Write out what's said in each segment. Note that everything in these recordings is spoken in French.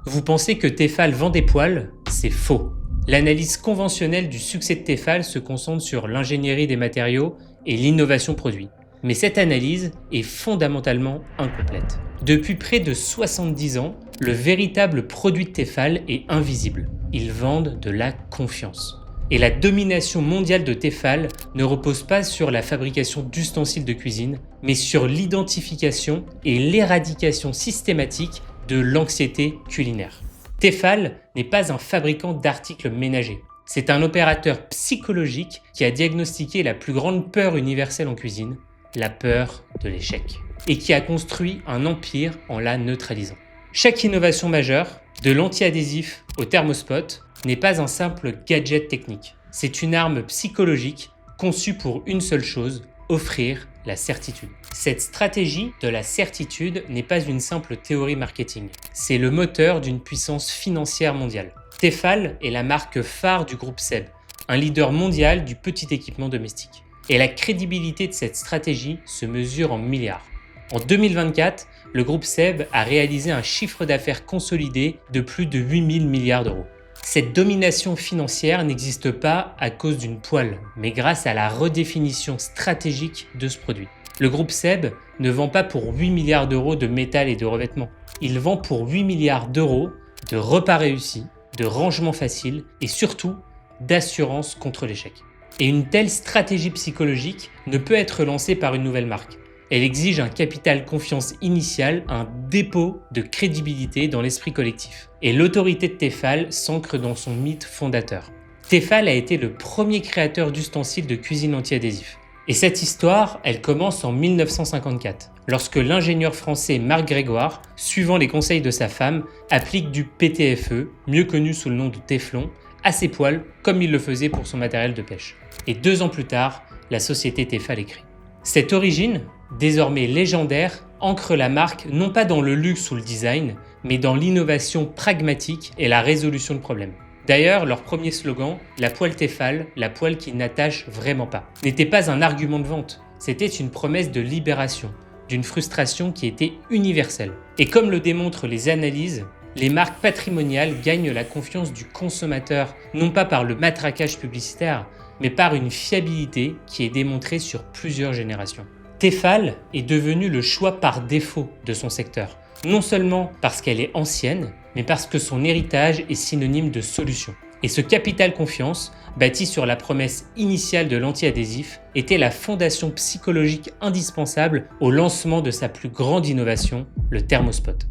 Vous pensez que Tefal vend des poêles? C'est faux. L'analyse conventionnelle du succès de Tefal se concentre sur l'ingénierie des matériaux et l'innovation produit. Mais cette analyse est fondamentalement incomplète. Depuis près de 70 ans, le véritable produit de Tefal est invisible. Ils vendent de la confiance. Et la domination mondiale de Tefal ne repose pas sur la fabrication d'ustensiles de cuisine, mais sur l'identification et l'éradication systématique de l'anxiété culinaire. Tefal n'est pas un fabricant d'articles ménagers. C'est un opérateur psychologique qui a diagnostiqué la plus grande peur universelle en cuisine, la peur de l'échec, et qui a construit un empire en la neutralisant. Chaque innovation majeure, de l'anti-adhésif au thermospot, n'est pas un simple gadget technique. C'est une arme psychologique conçue pour une seule chose, offrir la certitude. Cette stratégie de la certitude n'est pas une simple théorie marketing. C'est le moteur d'une puissance financière mondiale. Tefal est la marque phare du groupe SEB, un leader mondial du petit équipement domestique. Et la crédibilité de cette stratégie se mesure en milliards. En 2024, le groupe SEB a réalisé un chiffre d'affaires consolidé de plus de 8 000 milliards d'euros. Cette domination financière n'existe pas à cause d'une poêle, mais grâce à la redéfinition stratégique de ce produit. Le groupe SEB ne vend pas pour 8 milliards d'euros de métal et de revêtements. Il vend pour 8 milliards d'euros de repas réussis, de rangement facile et surtout d'assurance contre l'échec. Et une telle stratégie psychologique ne peut être lancée par une nouvelle marque. Elle exige un capital confiance initial, un dépôt de crédibilité dans l'esprit collectif. Et l'autorité de Tefal s'ancre dans son mythe fondateur. Tefal a été le premier créateur d'ustensiles de cuisine anti-adhésifs. Et cette histoire, elle commence en 1954, lorsque l'ingénieur français Marc Grégoire, suivant les conseils de sa femme, applique du PTFE, mieux connu sous le nom de Téflon, à ses poêles comme il le faisait pour son matériel de pêche. Et 2 ans plus tard, la société Tefal est créée. Cette origine, désormais légendaire, ancre la marque non pas dans le luxe ou le design, mais dans l'innovation pragmatique et la résolution de problèmes. D'ailleurs, leur premier slogan, la poêle Tefal, la poêle qui n'attache vraiment pas, n'était pas un argument de vente, c'était une promesse de libération, d'une frustration qui était universelle. Et comme le démontrent les analyses, les marques patrimoniales gagnent la confiance du consommateur, non pas par le matraquage publicitaire, mais par une fiabilité qui est démontrée sur plusieurs générations. Tefal est devenue le choix par défaut de son secteur, non seulement parce qu'elle est ancienne, mais parce que son héritage est synonyme de solution. Et ce capital confiance, bâti sur la promesse initiale de l'anti-adhésif, était la fondation psychologique indispensable au lancement de sa plus grande innovation, le thermospot.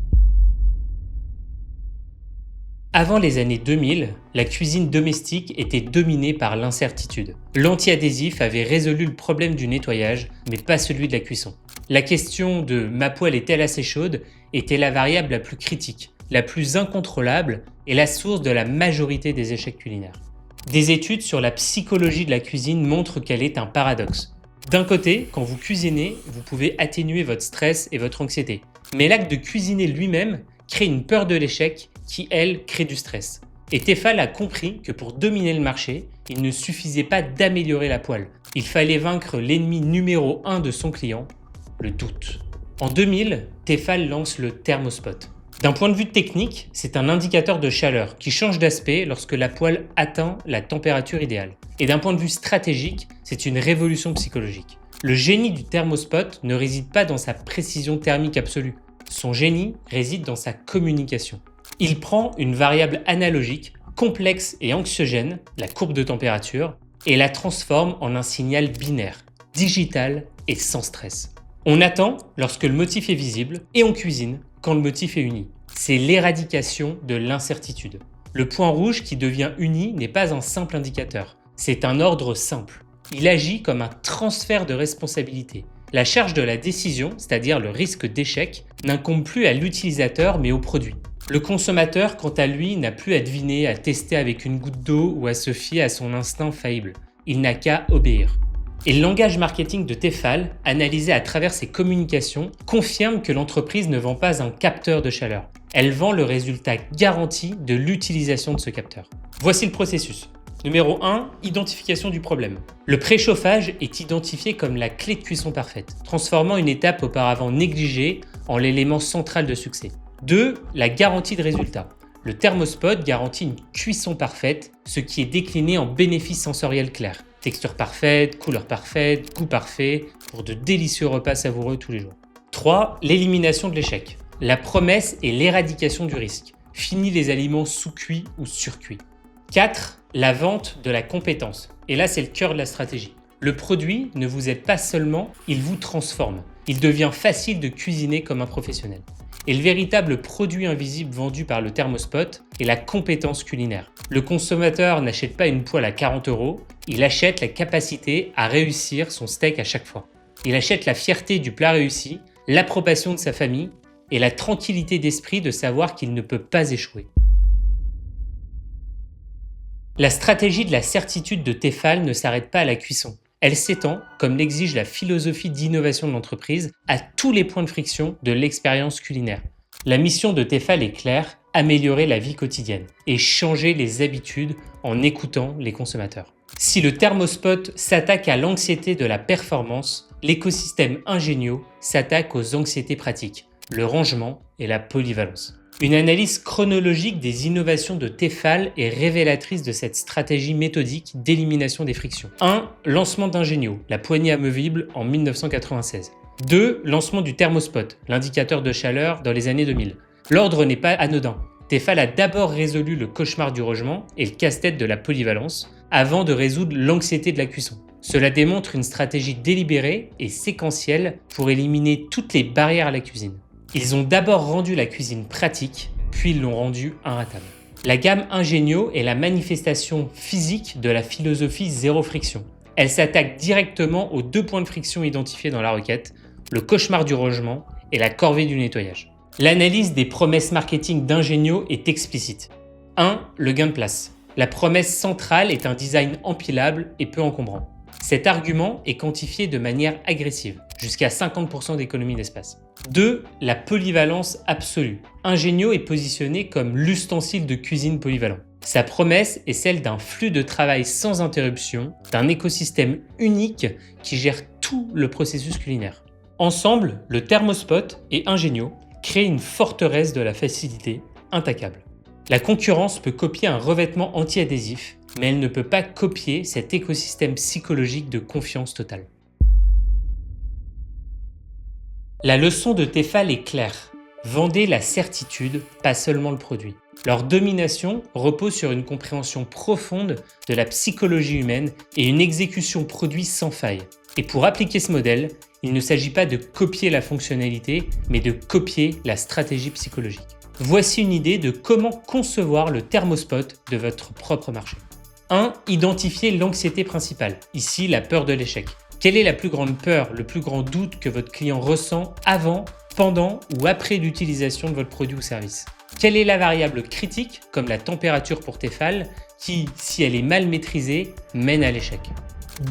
Avant les années 2000, la cuisine domestique était dominée par l'incertitude. L'anti-adhésif avait résolu le problème du nettoyage, mais pas celui de la cuisson. La question de « ma poêle est-elle assez chaude ?» était la variable la plus critique, la plus incontrôlable et la source de la majorité des échecs culinaires. Des études sur la psychologie de la cuisine montrent qu'elle est un paradoxe. D'un côté, quand vous cuisinez, vous pouvez atténuer votre stress et votre anxiété. Mais l'acte de cuisiner lui-même crée une peur de l'échec qui, elle, crée du stress. Et Tefal a compris que pour dominer le marché, il ne suffisait pas d'améliorer la poêle. Il fallait vaincre l'ennemi numéro 1 de son client, le doute. En 2000, Tefal lance le thermospot. D'un point de vue technique, c'est un indicateur de chaleur qui change d'aspect lorsque la poêle atteint la température idéale. Et d'un point de vue stratégique, c'est une révolution psychologique. Le génie du thermospot ne réside pas dans sa précision thermique absolue. Son génie réside dans sa communication. Il prend une variable analogique, complexe et anxiogène, la courbe de température, et la transforme en un signal binaire, digital et sans stress. On attend lorsque le motif est visible et on cuisine quand le motif est uni. C'est l'éradication de l'incertitude. Le point rouge qui devient uni n'est pas un simple indicateur, c'est un ordre simple. Il agit comme un transfert de responsabilité. La charge de la décision, c'est-à-dire le risque d'échec, n'incombe plus à l'utilisateur mais au produit. Le consommateur, quant à lui, n'a plus à deviner, à tester avec une goutte d'eau ou à se fier à son instinct faillible. Il n'a qu'à obéir. Et le langage marketing de Tefal, analysé à travers ses communications, confirme que l'entreprise ne vend pas un capteur de chaleur. Elle vend le résultat garanti de l'utilisation de ce capteur. Voici le processus. Numéro 1, identification du problème. Le préchauffage est identifié comme la clé de cuisson parfaite, transformant une étape auparavant négligée en l'élément central de succès. 2. La garantie de résultat. Le thermospot garantit une cuisson parfaite, ce qui est décliné en bénéfices sensoriels clairs. Texture parfaite, couleur parfaite, goût parfait, pour de délicieux repas savoureux tous les jours. 3. L'élimination de l'échec. La promesse est l'éradication du risque. Fini les aliments sous-cuits ou surcuits. 4. La vente de la compétence. Et là, c'est le cœur de la stratégie. Le produit ne vous aide pas seulement, il vous transforme. Il devient facile de cuisiner comme un professionnel. Et le véritable produit invisible vendu par le thermospot est la compétence culinaire. Le consommateur n'achète pas une poêle à 40 €, il achète la capacité à réussir son steak à chaque fois. Il achète la fierté du plat réussi, l'approbation de sa famille et la tranquillité d'esprit de savoir qu'il ne peut pas échouer. La stratégie de la certitude de Tefal ne s'arrête pas à la cuisson. Elle s'étend, comme l'exige la philosophie d'innovation de l'entreprise, à tous les points de friction de l'expérience culinaire. La mission de Tefal est claire, améliorer la vie quotidienne et changer les habitudes en écoutant les consommateurs. Si le thermospot s'attaque à l'anxiété de la performance, l'écosystème Ingenio s'attaque aux anxiétés pratiques, le rangement et la polyvalence. Une analyse chronologique des innovations de Tefal est révélatrice de cette stratégie méthodique d'élimination des frictions. 1. Lancement d'Ingenio, la poignée amovible en 1996. 2. Lancement du thermospot, l'indicateur de chaleur dans les années 2000. L'ordre n'est pas anodin. Tefal a d'abord résolu le cauchemar du rangement et le casse-tête de la polyvalence avant de résoudre l'anxiété de la cuisson. Cela démontre une stratégie délibérée et séquentielle pour éliminer toutes les barrières à la cuisine. Ils ont d'abord rendu la cuisine pratique, puis ils l'ont rendue inratable. La gamme Ingenio est la manifestation physique de la philosophie zéro friction. Elle s'attaque directement aux 2 points de friction identifiés dans la requête, le cauchemar du rangement et la corvée du nettoyage. L'analyse des promesses marketing d'Ingenio est explicite. 1. Le gain de place. La promesse centrale est un design empilable et peu encombrant. Cet argument est quantifié de manière agressive, jusqu'à 50% d'économie d'espace. 2. La polyvalence absolue. Ingenio est positionné comme l'ustensile de cuisine polyvalent. Sa promesse est celle d'un flux de travail sans interruption, d'un écosystème unique qui gère tout le processus culinaire. Ensemble, le thermospot et Ingenio créent une forteresse de la facilité intaquable. La concurrence peut copier un revêtement anti-adhésif, mais elle ne peut pas copier cet écosystème psychologique de confiance totale. La leçon de Tefal est claire. Vendez la certitude, pas seulement le produit. Leur domination repose sur une compréhension profonde de la psychologie humaine et une exécution produit sans faille. Et pour appliquer ce modèle, il ne s'agit pas de copier la fonctionnalité, mais de copier la stratégie psychologique. Voici une idée de comment concevoir le thermospot de votre propre marché. 1. Identifier l'anxiété principale, ici la peur de l'échec. Quelle est la plus grande peur, le plus grand doute que votre client ressent avant, pendant ou après l'utilisation de votre produit ou service? Quelle est la variable critique, comme la température pour Tefal, qui, si elle est mal maîtrisée, mène à l'échec?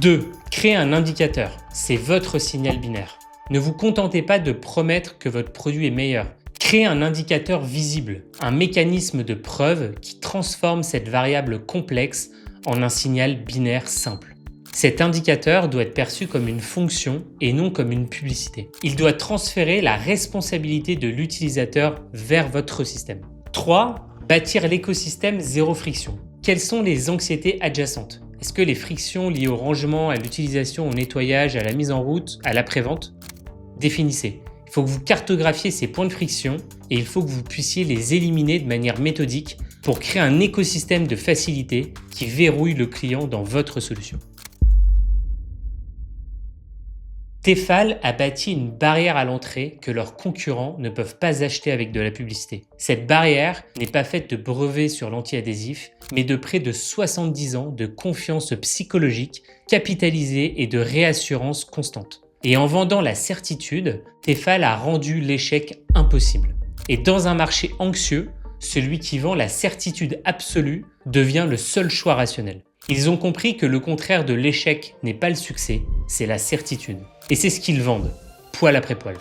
2. Créer un indicateur, c'est votre signal binaire. Ne vous contentez pas de promettre que votre produit est meilleur. Créez un indicateur visible, un mécanisme de preuve qui transforme cette variable complexe en un signal binaire simple. Cet indicateur doit être perçu comme une fonction et non comme une publicité. Il doit transférer la responsabilité de l'utilisateur vers votre système. 3. Bâtir l'écosystème zéro friction. Quelles sont les anxiétés adjacentes? Est-ce que les frictions liées au rangement, à l'utilisation, au nettoyage, à la mise en route, à l'après-vente? Définissez. Il faut que vous cartographiez ces points de friction et il faut que vous puissiez les éliminer de manière méthodique pour créer un écosystème de facilité qui verrouille le client dans votre solution. Tefal a bâti une barrière à l'entrée que leurs concurrents ne peuvent pas acheter avec de la publicité. Cette barrière n'est pas faite de brevets sur l'anti-adhésif, mais de près de 70 ans de confiance psychologique capitalisée et de réassurance constante. Et en vendant la certitude, Tefal a rendu l'échec impossible. Et dans un marché anxieux, celui qui vend la certitude absolue devient le seul choix rationnel. Ils ont compris que le contraire de l'échec n'est pas le succès, c'est la certitude. Et c'est ce qu'ils vendent, poil après poil.